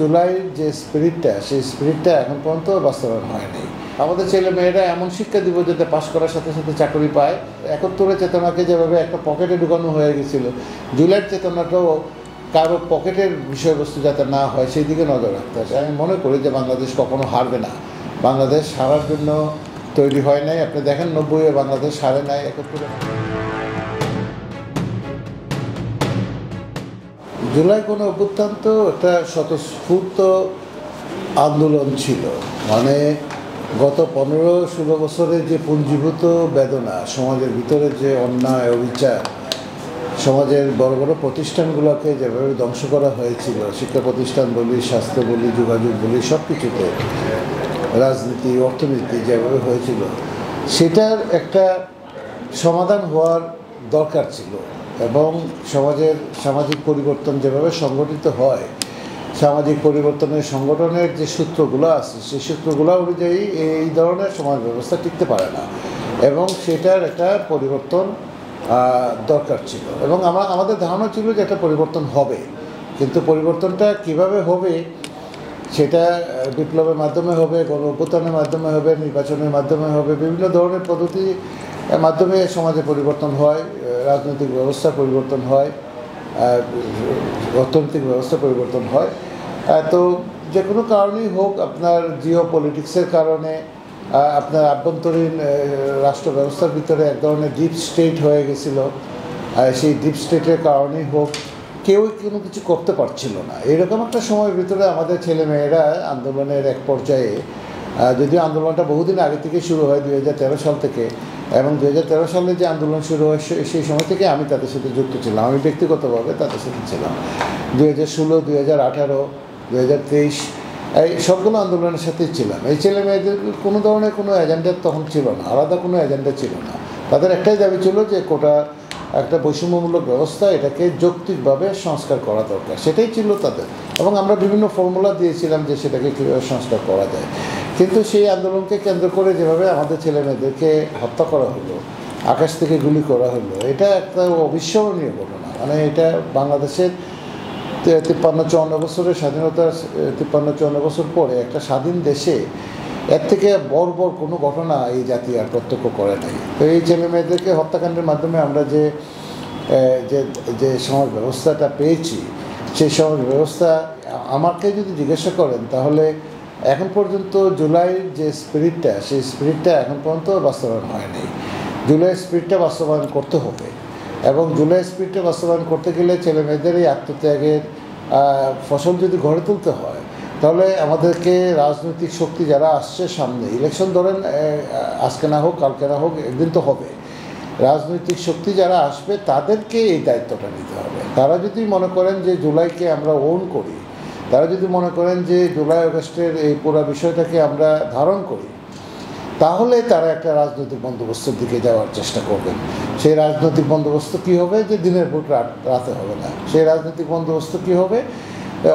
জুলাইয়ের যে স্পিরিটটা, সেই স্পিরিটটা এখন পর্যন্ত বাস্তবায়ন হয়নি। আমাদের ছেলে মেয়েরা এমন শিক্ষা দিব যাতে পাশ করার সাথে সাথে চাকরি পায়। 71-এর চেতনাকে যেভাবে একটা পকেটে ঢুকানো হয়ে গেছিল, জুলাইয়ের চেতনাটাও কারো পকেটের বিষয়বস্তু যাতে না হয় সেই দিকে নজর রাখতে হবে। আমি মনে করি যে বাংলাদেশ কখনো হারবে না। বাংলাদেশ হারার জন্য তৈরি হয় নাই। আপনি দেখেন 90-এ বাংলাদেশ হারে নাই। 71-এ জুলাই কোনো অভ্যুত্থান তো একটা স্বতঃস্ফূর্ত আন্দোলন ছিল। মানে গত 15-16 বছরের যে পুঞ্জীভূত বেদনা, সমাজের ভিতরে যে অন্যায় অবিচার, সমাজের বড় বড় প্রতিষ্ঠানগুলোকে যেভাবে ধ্বংস করা হয়েছিল, শিক্ষা প্রতিষ্ঠান বলি, স্বাস্থ্য বলি, যোগাযোগ বলি, সব কিছুতে, রাজনীতি, অর্থনীতি যেভাবে হয়েছিল, সেটার একটা সমাধান হওয়ার দরকার ছিল। এবং সামাজিক পরিবর্তন যেভাবে সংগঠিত হয়, সামাজিক পরিবর্তনের সংগঠনের যে সূত্রগুলো আছে, সেই সূত্রগুলো অনুযায়ী এই ধরনের সমাজ ব্যবস্থা টিকতে পারে না। এবং সেটার একটা পরিবর্তন দরকার ছিল। এবং আমাদের ধারণা ছিল যে একটা পরিবর্তন হবে, কিন্তু পরিবর্তনটা কিভাবে হবে সেটা বিপ্লবের মাধ্যমে হবে, গণ অভ্যুত্থানের মাধ্যমে হবে, নির্বাচনের মাধ্যমে হবে, বিভিন্ন ধরনের পদ্ধতির মাধ্যমে সমাজে পরিবর্তন হয়, রাজনৈতিক ব্যবস্থা পরিবর্তন হয়, অর্থনৈতিক ব্যবস্থা পরিবর্তন হয়। তো যে কোনো কারণেই হোক, আপনার জিও পলিটিক্সের কারণে, আপনার আভ্যন্তরীণ রাষ্ট্র ব্যবস্থার ভিতরে এক ধরনের ডিপ স্টেট হয়ে গেছিল, সেই ডিপ স্টেটের কারণেই হোক কেউ কোনো কিছু করতে পারছিল না। এরকম একটা সময়ের ভিতরে আমাদের ছেলেমেয়েরা আন্দোলনের এক পর্যায়ে, যদিও আন্দোলনটা বহুদিন আগে থেকে শুরু হয়, 2013 সাল থেকে, এবং 2013 সালে যে আন্দোলন শুরু হয় সেই সময় থেকে আমি তাদের সাথে যুক্ত ছিলাম। আমি ব্যক্তিগতভাবে তাদের সাথে ছিলাম। 2016, 2018, 2023 এই সবগুলো আন্দোলনের সাথেই ছিলাম। এই ছেলে মেয়েদের কোনো ধরনের কোনো এজেন্ডা তখন ছিল না, আলাদা কোনো এজেন্ডা ছিল না। তাদের একটাই দাবি ছিল যে কোটা একটা বৈষম্যমূলক ব্যবস্থা, এটাকে যৌক্তিকভাবে সংস্কার করা দরকার, সেটাই ছিল তাদের। এবং আমরা বিভিন্ন ফর্মুলা দিয়েছিলাম যে সেটাকে কীভাবে সংস্কার করা যায়। কিন্তু সেই আন্দোলনকে কেন্দ্র করে যেভাবে আমাদের ছেলে মেয়েদেরকে হত্যা করা হলো, আকাশ থেকে গুলি করা হলো, এটা একটা অবিস্মরণীয় ঘটনা। মানে এটা বাংলাদেশের 53-54 বছরের স্বাধীনতার 53-54 বছর পরে একটা স্বাধীন দেশে এর থেকে বড় কোনো ঘটনা এই জাতি আর প্রত্যক্ষ করে নাই। তো এই ছেলে মেয়েদেরকে হত্যাকাণ্ডের মাধ্যমে আমরা যে সমাজ ব্যবস্থাটা পেয়েছি, সেই সমাজ ব্যবস্থা আমাকে যদি জিজ্ঞাসা করেন তাহলে এখন পর্যন্ত জুলাইয়ের যে স্পিরিটটা, সেই স্পিরিটটা এখন পর্যন্ত বাস্তবায়ন হয়নি। জুলাইয়ের স্পিরিটটা বাস্তবায়ন করতে হবে। এবং জুলাই স্পিরিটটা বাস্তবায়ন করতে গেলে ছেলে মেয়েদের এই আত্মত্যাগের ফসল যদি গড়ে তুলতে হয়, তাহলে আমাদেরকে রাজনৈতিক শক্তি যারা আসছে সামনে, ইলেকশন ধরেন আজকে না হোক, কালকে না হোক, একদিন তো হবে, রাজনৈতিক শক্তি যারা আসবে তাদেরকে এই দায়িত্বটা নিতে হবে। তারা যদি মনে করেন যে জুলাইকে আমরা ওন করি, তারা যদি মনে করেন যে জুলাই আগস্টের এই পুরো বিষয়টাকে আমরা ধারণ করি, তাহলে তারা একটা রাজনৈতিক বন্দোবস্তের দিকে যাওয়ার চেষ্টা করবেন। সেই রাজনৈতিক বন্দোবস্ত কী হবে? যে দিনের ভোট রাতে হবে না। সেই রাজনৈতিক বন্দোবস্ত কী হবে?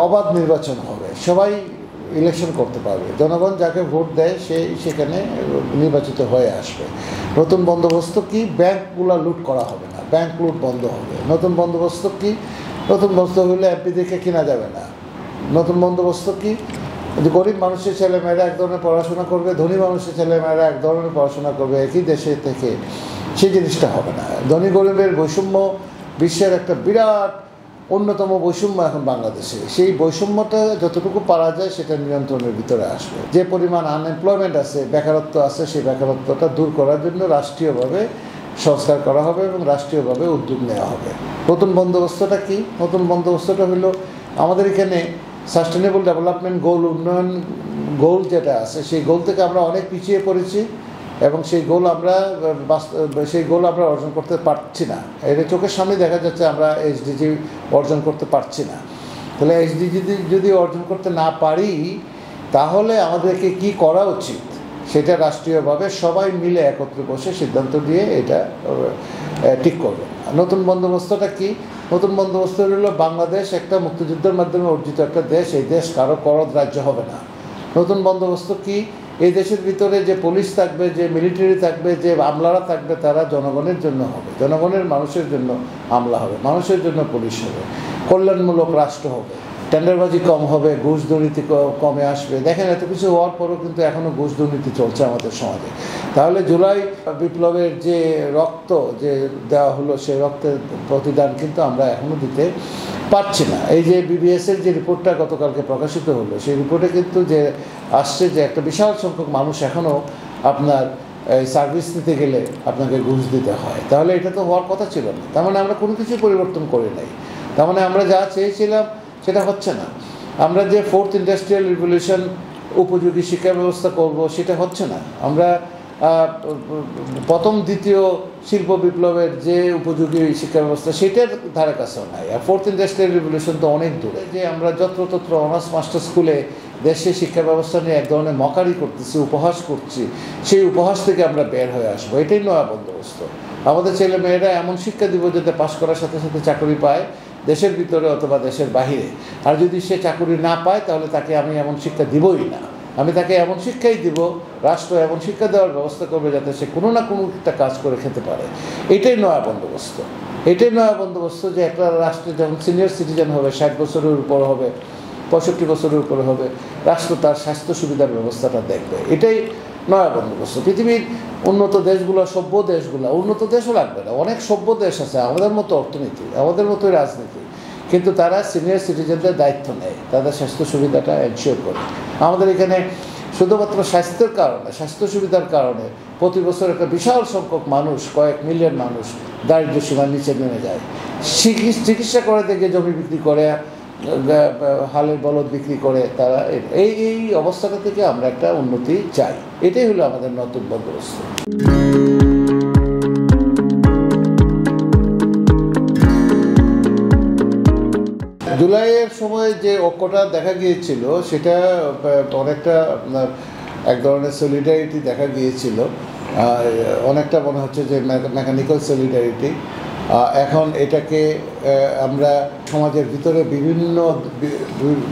অবাধ নির্বাচন হবে, সবাই ইলেকশন করতে পারবে, জনগণ যাকে ভোট দেয় সেখানে নির্বাচিত হয়ে আসবে। নতুন বন্দোবস্ত কি? ব্যাংকগুলো লুট করা হবে না, ব্যাংক লুট বন্ধ হবে। নতুন বন্দোবস্ত কি? নতুন বন্দোবস্ত হইলে এমপিদেরকে কেনা যাবে না। নতুন বন্দোবস্ত কি? যে গরিব মানুষের ছেলেমেয়েরা এক ধরনের পড়াশোনা করবে, ধনী মানুষের ছেলেমেয়েরা এক ধরনের পড়াশোনা করবে, একই দেশে থেকে, সেই জিনিসটা হবে না। ধনী গরিবের বৈষম্য বিশ্বের একটা বিরাট অন্যতম বৈষম্য এখন বাংলাদেশে। সেই বৈষম্যটা যতটুকু পারা যায় সেটা নিয়ন্ত্রণের ভিতরে আসবে। যে পরিমাণ আনএমপ্লয়মেন্ট আছে, বেকারত্ব আছে, সেই বেকারত্বটা দূর করার জন্য রাষ্ট্রীয়ভাবে সংস্কার করা হবে এবং রাষ্ট্রীয়ভাবে উদ্যোগ নেওয়া হবে। নতুন বন্দোবস্তটা কি? নতুন বন্দোবস্তটা হলো আমাদের এখানে সাস্টেনেবল ডেভেলপমেন্ট গোল, উন্নয়ন গোল যেটা আছে, সেই গোল থেকে আমরা অনেক পিছিয়ে পড়েছি এবং সেই গোল আমরা অর্জন করতে পারছি না। এটা চোখের সামনে দেখা যাচ্ছে আমরা এসডিজি অর্জন করতে পারছি না। তাহলে এসডিজি যদি অর্জন করতে না পারি, তাহলে আমাদেরকে কি করা উচিত সেটা রাষ্ট্রীয়ভাবে সবাই মিলে একত্রে বসে সিদ্ধান্ত দিয়ে এটা ঠিক করবে। নতুন বন্দোবস্তটা কি? নতুন বন্দোবস্ত হলো বাংলাদেশ একটা মুক্তিযুদ্ধের মাধ্যমে অর্জিত একটা দেশ, এই দেশ কারো করদ রাজ্য হবে না। নতুন বন্দোবস্ত কি? এই দেশের ভিতরে যে পুলিশ থাকবে, যে মিলিটারি থাকবে, যে আমলারা থাকবে, তারা জনগণের জন্য হবে, জনগণের মানুষের জন্য আমলা হবে, মানুষের জন্য পুলিশ হবে, কল্যাণমূলক রাষ্ট্র হবে, টেন্ডারবাজি কম হবে, ঘুষ দুর্নীতি কমে আসবে। দেখেন এত কিছু হওয়ার পরও কিন্তু এখনও ঘুষ দুর্নীতি চলছে আমাদের সমাজে। তাহলে জুলাই বিপ্লবের যে রক্ত যে দেওয়া হলো, সেই রক্তের প্রতিদান কিন্তু আমরা এখনও দিতে পারছি না। এই যে বিবিএসের যে রিপোর্টটা গতকালকে প্রকাশিত হলো, সেই রিপোর্টে কিন্তু যে আসছে যে একটা বিশাল সংখ্যক মানুষ এখনও আপনার এই সার্ভিস নিতে গেলে আপনাকে ঘুষ দিতে হয়। তাহলে এটা তো হওয়ার কথা ছিল না। তার মানে আমরা কোনো কিছু পরিবর্তন করি নাই। তার মানে আমরা যা চেয়েছিলাম সেটা হচ্ছে না। আমরা যে 4th ইন্ডাস্ট্রিয়াল রিভলিউশন উপযোগী শিক্ষা ব্যবস্থা করব, সেটা হচ্ছে না। আমরা প্রথম দ্বিতীয় শিল্প বিপ্লবের যে উপযোগী শিক্ষা ব্যবস্থা, সেটার ধারে কাছেও নাই। আর 4th ইন্ডাস্ট্রিয়াল রিভলিউশন তো অনেক দূরে। যে আমরা যত্রতত্র অনার্স মাস্টার স্কুলে দেশে শিক্ষা ব্যবস্থা নিয়ে এক ধরনের মকারি করতেছি, উপহাস করছি, সেই উপহাস থেকে আমরা বের হয়ে আসবো। এটাই নয়া বন্দোবস্ত। আমাদের ছেলে মেয়েরা এমন শিক্ষা দিব যাতে পাশ করার সাথে সাথে চাকরি পায়, দেশের ভিতরে অথবা দেশের বাহিরে। আর যদি সে চাকরি না পায়, তাহলে তাকে আমি এমন শিক্ষা দিবই না। আমি তাকে এমন শিক্ষাই দিব, রাষ্ট্র এমন শিক্ষা দেওয়ার ব্যবস্থা করবে যাতে সে কোনো না কোনো একটা কাজ করে খেতে পারে। এটাই নয়া বন্দোবস্ত। এটাই নয়া বন্দোবস্ত যে একটা রাষ্ট্রে যখন সিনিয়র সিটিজেন হবে, 60 বছরের উপর হবে, 65 বছরের উপরে হবে, রাষ্ট্র তার স্বাস্থ্য সুবিধার ব্যবস্থাটা দেখবে। এটাই নয়া বন্দোবস্ত। পৃথিবীর উন্নত দেশগুলো, সভ্য দেশগুলো, উন্নত দেশও লাগবে না, অনেক সভ্য দেশ আছে আমাদের মতো অর্থনীতি, আমাদের মতোই রাজনীতি, কিন্তু তারা সিনিয়র সিটিজেনদের দায়িত্ব নেয়, তাদের স্বাস্থ্য সুবিধাটা এনশিওর করে। আমাদের এখানে শুধুমাত্র স্বাস্থ্যের কারণে, স্বাস্থ্য সুবিধার কারণে প্রতি বছর একটা বিশাল সংখ্যক মানুষ, কয়েক মিলিয়ন মানুষ দারিদ্র্য সীমার নিচে নেমে যায়। চিকিৎসা করাতে গিয়ে জমি বিক্রি করে, হালের বলদ বিক্রি করে তারা। এই অবস্থাটা থেকে আমরা একটা উন্নতি চাই। এটাই হলো আমাদের নতুন বন্দোবস্ত। জুলাইয়ের সময় যে ঐক্যটা দেখা গিয়েছিল, সেটা অনেকটা আপনার এক ধরনের সলিডারিটি দেখা গিয়েছিল। অনেকটা মনে হচ্ছে যে মেকানিক্যাল সলিডারিটি। এখন এটাকে আমরা সমাজের ভিতরে বিভিন্ন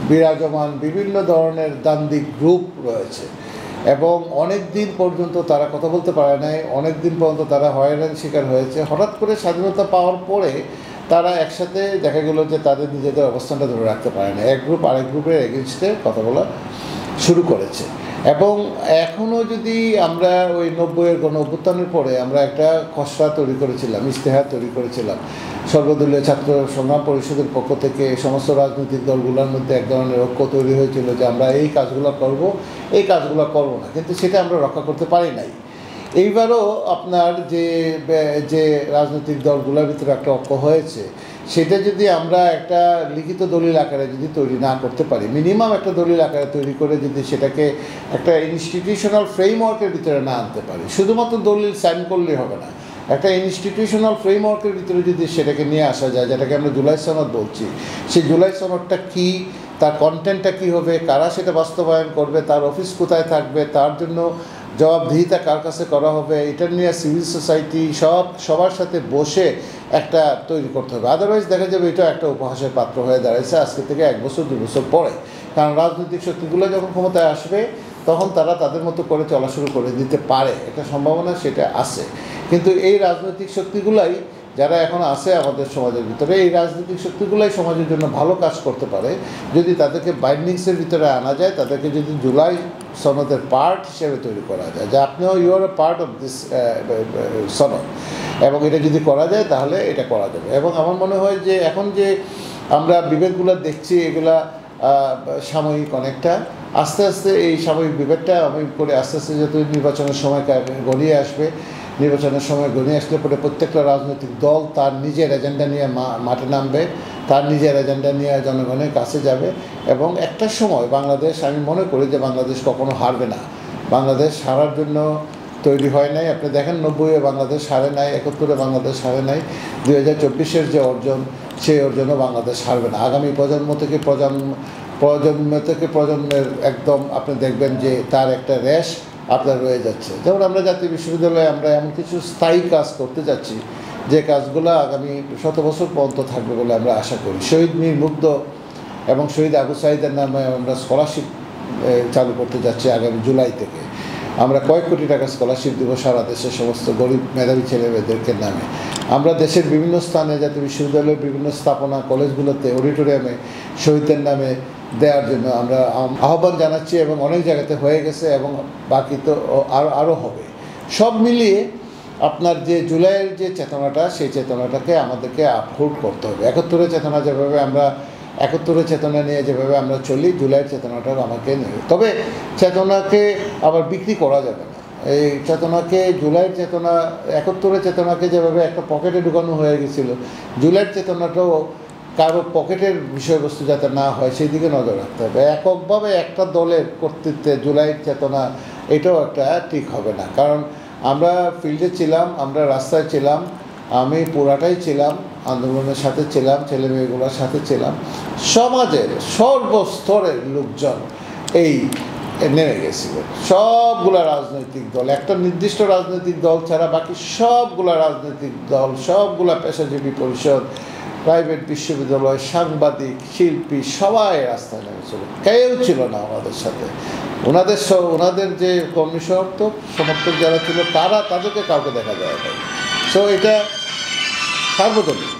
বিরাজমান বিভিন্ন ধরনের দ্বান্দ্বিক গ্রুপ রয়েছে, এবং অনেক দিন পর্যন্ত তারা কথা বলতে পারে নাই, অনেক দিন পর্যন্ত তারা হয়রানির শিকার হয়েছে। হঠাৎ করে স্বাধীনতা পাওয়ার পরে তারা একসাথে দেখা গেল যে তাদের নিজেদের অবস্থানটা ধরে রাখতে পারে না। এক গ্রুপ আরেক গ্রুপের এগেনস্টে কথা বলা শুরু করেছে। এবং এখনও যদি আমরা ওই 90-এর গণ অভ্যুত্থানের পরে আমরা একটা খসড়া তৈরি করেছিলাম, ইশতেহার তৈরি করেছিলাম, সর্বদলীয় ছাত্র সংগ্রাম পরিষদের পক্ষ থেকে সমস্ত রাজনৈতিক দলগুলোর মধ্যে এক ধরনের ঐক্য তৈরি হয়েছিল যে আমরা এই কাজগুলো করব, এই কাজগুলো করব না, কিন্তু সেটা আমরা রক্ষা করতে পারি নাই। এইবারও আপনার যে রাজনৈতিক দলগুলোর ভিতরে একটা ঐক্য হয়েছে, সেটা যদি আমরা একটা লিখিত দলিল আকারে যদি তৈরি না করতে পারি, মিনিমাম একটা দলিল আকারে তৈরি করে যদি সেটাকে একটা ইনস্টিটিউশনাল ফ্রেমওয়ার্কের ভিতরে না আনতে পারি, শুধুমাত্র দলিল সাইন করলেই হবে না, একটা ইনস্টিটিউশনাল ফ্রেমওয়ার্কের ভিতরে যদি সেটাকে নিয়ে আসা যায়, যেটাকে আমরা জুলাই সনদ বলছি, সেই জুলাই সনদটা কী, তার কন্টেন্টটা কী হবে, কারা সেটা বাস্তবায়ন করবে, তার অফিস কোথায় থাকবে, তার জন্য জবাবদিহিতা কার কাছে করা হবে, এটা নিয়ে সিভিল সোসাইটি সবার সাথে বসে একটা তৈরি করতে হবে। আদারওয়াইজ দেখা যাবে এটা একটা উপহাসের পাত্র হয়ে দাঁড়াইছে আজকে থেকে 1 বছর 2 বছর পরে। কারণ রাজনৈতিক শক্তিগুলো যখন ক্ষমতায় আসবে, তখন তারা তাদের মতো করে চলা শুরু করে দিতে পারে, একটা সম্ভাবনা সেটা আছে। কিন্তু এই রাজনৈতিক শক্তিগুলাই যারা এখন আছে আমাদের সমাজের ভিতরে, এই রাজনৈতিক শক্তিগুলাই সমাজের জন্য ভালো কাজ করতে পারে যদি তাদেরকে বাইন্ডিংসের ভিতরে আনা যায়, তাদেরকে যদি জুলাই সনদের পার্ট হিসেবে তৈরি করা যায়, যে আপনিও you are a part of this সনদ, এবং এটা যদি করা যায় তাহলে এটা করা যাবে। এবং আমার মনে হয় যে এখন যে আমরা বিভেদগুলো দেখছি, এগুলা সাময়িক অনেকটা, আস্তে আস্তে এই সাময়িক বিভেদটা আমি করে আস্তে আস্তে যত নির্বাচনের সময় গড়িয়ে আসবে, নির্বাচনের সময় গড়িয়ে আসলে পরে প্রত্যেকটা রাজনৈতিক দল তার নিজের এজেন্ডা নিয়ে মাঠে নামবে, তার নিজের এজেন্ডা নিয়ে জনগণের কাছে যাবে, এবং একটা সময় বাংলাদেশ, আমি মনে করি যে বাংলাদেশ কখনো হারবে না। বাংলাদেশ হারার জন্য তৈরি হয় নাই। আপনি দেখেন 90-এ বাংলাদেশ হারে নাই, 71-এ বাংলাদেশ হারে নাই, 2024-এর যে অর্জন, সেই অর্জনও বাংলাদেশ হারবে না। আগামী প্রজন্ম থেকে প্রজন্মের একদম আপনি দেখবেন যে তার একটা রেশ আপনার রয়ে যাচ্ছে। যেমন আমরা জাতীয় বিশ্ববিদ্যালয়ে আমরা এমন কিছু স্থায়ী কাজ করতে যাচ্ছি, যে কাজগুলো আগামী 100 বছর পর্যন্ত থাকবে বলে আমরা আশা করি। শহীদ মীর মুগ্ধ এবং শহীদ আবু সাঈদের নামে আমরা স্কলারশিপ চালু করতে যাচ্ছি আগামী জুলাই থেকে। আমরা কয়েক কোটি টাকা স্কলারশিপ দেবো সারা দেশের সমস্ত গরিব মেধাবী ছেলেমেয়েদেরকে নামে। আমরা দেশের বিভিন্ন স্থানে জাতীয় বিশ্ববিদ্যালয়ের বিভিন্ন স্থাপনা কলেজগুলোতে অডিটোরিয়ামে শহীদদের নামে দেওয়ার জন্য আমরা আহ্বান জানাচ্ছি, এবং অনেক জায়গাতে হয়ে গেছে এবং বাকি তো আরও হবে। সব মিলিয়ে আপনার যে জুলাইয়ের যে চেতনাটা, সেই চেতনাটাকে আমাদেরকে আপহোল্ড করতে হবে। 71-এর চেতনা যেভাবে আমরা 71-এর চেতনা নিয়ে যেভাবে আমরা চলি, জুলাইয়ের চেতনাটাও আমাকে নেবে। তবে চেতনাকে আবার বিক্রি করা যাবে না। এই চেতনাকে, জুলাইয়ের চেতনা 71-এর চেতনাকে যেভাবে একটা পকেটে ঢুকানো হয়ে গেছিল, জুলাইয়ের চেতনাটাও কারো পকেটের বিষয়বস্তু যাতে না হয় সেই দিকে নজর রাখতে হবে। এককভাবে একটা দলের কর্তৃত্বে জুলাইয়ের চেতনা, এটাও একটা ঠিক হবে না। কারণ আমরা ফিল্ডে ছিলাম, আমরা রাস্তায় ছিলাম, আমি পুরাটাই ছিলাম, আন্দোলনের সাথে ছিলাম, ছেলে মেয়েগুলোর সাথে ছিলাম। সমাজের সর্বস্তরের লোকজন এই নেমে গেছিল, সবগুলা রাজনৈতিক দল, একটা নির্দিষ্ট রাজনৈতিক দল ছাড়া বাকি সবগুলা রাজনৈতিক দল, সবগুলা পেশাজীবী পরিষদ, প্রাইভেট বিশ্ববিদ্যালয়, সাংবাদিক, শিল্পী, সবাই রাস্তায় নেমেছিল। কেউ ছিল না আমাদের সাথে। ওনাদের যে কর্মী সমর্থক যারা ছিল, তাদেরকে কাউকে দেখা যায় না। সো এটা সার্বজনীন।